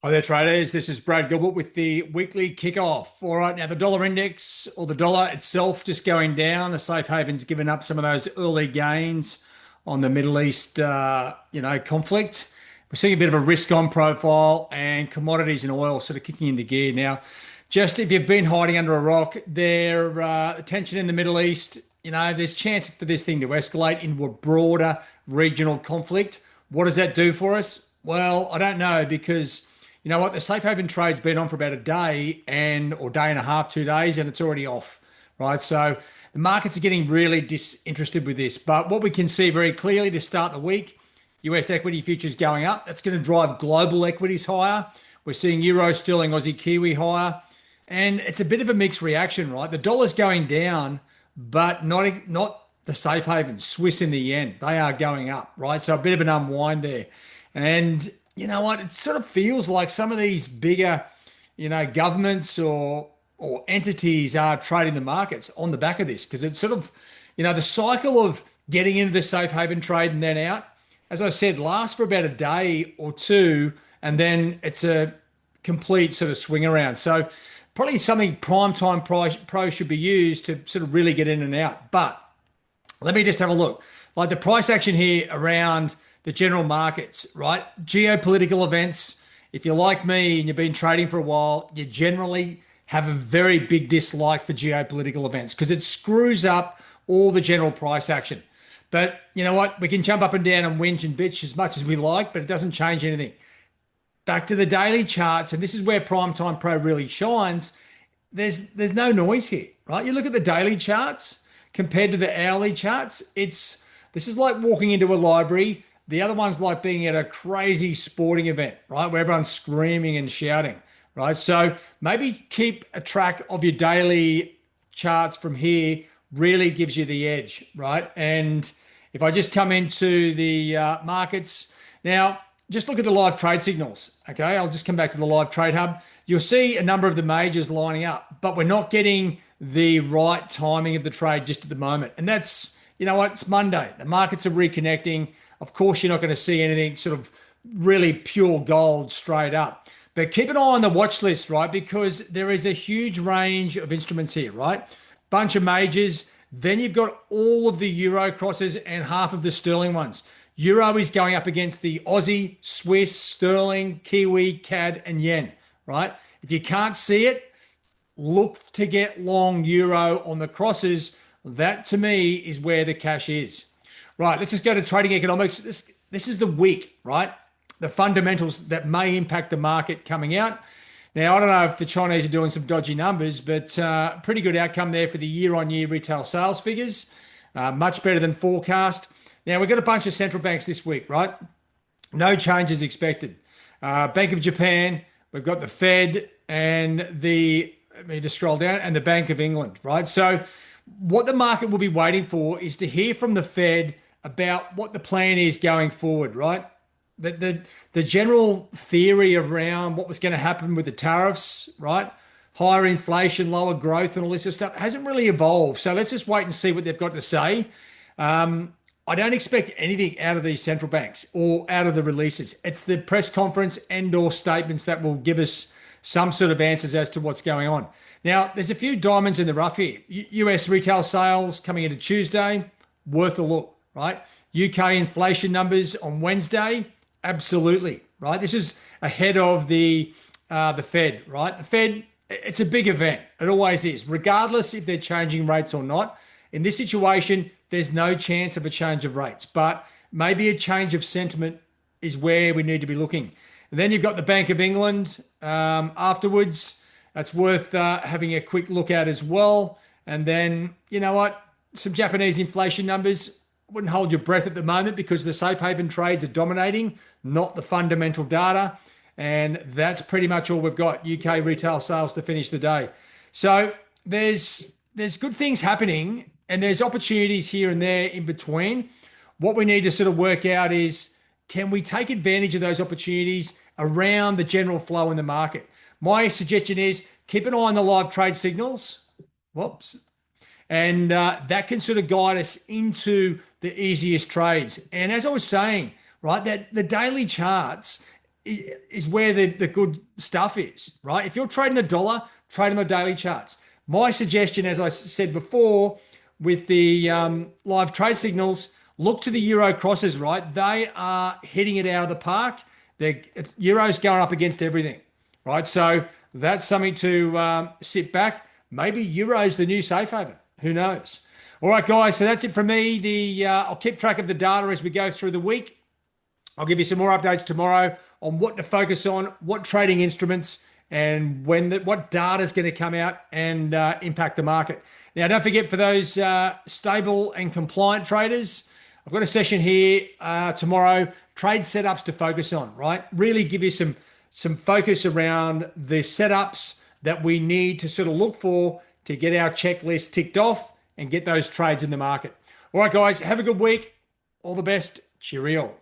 Hi there, traders. This is Brad Gilbert with the weekly kickoff. All right, now the dollar index or the dollar itself just going down. The safe haven's given up some of those early gains on the Middle East, conflict. We're seeing a bit of a risk-on profile, and commodities and oil sort of kicking into gear now. Just if you've been hiding under a rock, tension in the Middle East. There's chance for this thing to escalate into a broader regional conflict. What does that do for us? Well, I don't know because you know what? The safe haven trade's been on for about a day or day and a half, 2 days, and it's already off, right? So the markets are getting really disinterested with this. But what we can see very clearly to start the week, US equity futures going up. That's going to drive global equities higher. We're seeing euro, sterling, Aussie, Kiwi higher. And it's a bit of a mixed reaction, right? The dollar's going down, but not the safe havens, Swiss and the yen. They are going up, right? So a bit of an unwind there. And you know what? It sort of feels like some of these bigger, governments or entities are trading the markets on the back of this because it's sort of, the cycle of getting into the safe haven trade and then out, as I said, lasts for about a day or two, and then it's a complete sort of swing around. So probably something prime time pro should be used to sort of really get in and out. But let me just have a look. Like the price action here around the general markets, right? Geopolitical events. If you're like me and you've been trading for a while, you generally have a very big dislike for geopolitical events because it screws up all the general price action. But you know what? We can jump up and down and whinge and bitch as much as we like, but it doesn't change anything. Back to the daily charts, and this is where Prime Time Pro really shines. There's no noise here, right? You look at the daily charts compared to the hourly charts. This is like walking into a library. The other one's like being at a crazy sporting event, right? Where everyone's screaming and shouting, right? So maybe keep a track of your daily charts from here really gives you the edge, right? And if I just come into the markets now, just look at the live trade signals. Okay, I'll just come back to the live trade hub. You'll see a number of the majors lining up, but we're not getting the right timing of the trade just at the moment. And that's, you know what, it's Monday. The markets are reconnecting. Of course, you're not going to see anything sort of really pure gold straight up. But keep an eye on the watch list, right? Because there is a huge range of instruments here, right? Bunch of majors. Then you've got all of the euro crosses and half of the sterling ones. Euro is going up against the Aussie, Swiss, sterling, Kiwi, CAD, and yen, right? If you can't see it, look to get long euro on the crosses. That to me is where the cash is. Right, let's just go to trading economics. This is the week, right? The fundamentals that may impact the market coming out. Now, I don't know if the Chinese are doing some dodgy numbers, but pretty good outcome there for the year-on-year retail sales figures. Much better than forecast. Now, we've got a bunch of central banks this week, right? No changes expected. Bank of Japan, we've got the Fed and let me just scroll down, and the Bank of England, right? So what the market will be waiting for is to hear from the Fed about what the plan is going forward, right? The general theory around what was going to happen with the tariffs, right? Higher inflation, lower growth, and all this sort of stuff hasn't really evolved. So let's just wait and see what they've got to say. I don't expect anything out of these central banks or out of the releases. It's the press conference and/or statements that will give us some sort of answers as to what's going on. Now, there's a few diamonds in the rough here. US retail sales coming into Tuesday, worth a look, right? UK inflation numbers on Wednesday, absolutely, right? This is ahead of the Fed, right? The Fed, it's a big event. It always is, regardless if they're changing rates or not. In this situation, there's no chance of a change of rates, but maybe a change of sentiment is where we need to be looking. And then you've got the Bank of England afterwards. That's worth having a quick look at as well. And then, you know what? Some Japanese inflation numbers. Wouldn't hold your breath at the moment because the safe haven trades are dominating, not the fundamental data. And that's pretty much all we've got. UK retail sales to finish the day. So there's good things happening and there's opportunities here and there in between. What we need to sort of work out is, can we take advantage of those opportunities around the general flow in the market? My suggestion is keep an eye on the live trade signals. Whoops. And that can sort of guide us into the easiest trades. And as I was saying, right, that the daily charts, is where the good stuff is, right? If you're trading the dollar, trade on the daily charts. My suggestion, as I said before, with the live trade signals, look to the euro crosses, right? They are hitting it out of the park. Euro's going up against everything, right? So that's something to sit back. Maybe euro's the new safe haven. Who knows? All right, guys. So that's it from me. I'll keep track of the data as we go through the week. I'll give you some more updates tomorrow on what to focus on, what trading instruments, and what data is going to come out and impact the market. Now, don't forget, for those stable and compliant traders, I've got a session here tomorrow, trade setups to focus on, right? Really give you some focus around the setups that we need to sort of look for to get our checklist ticked off and get those trades in the market. All right, guys, have a good week. All the best. Cheerio.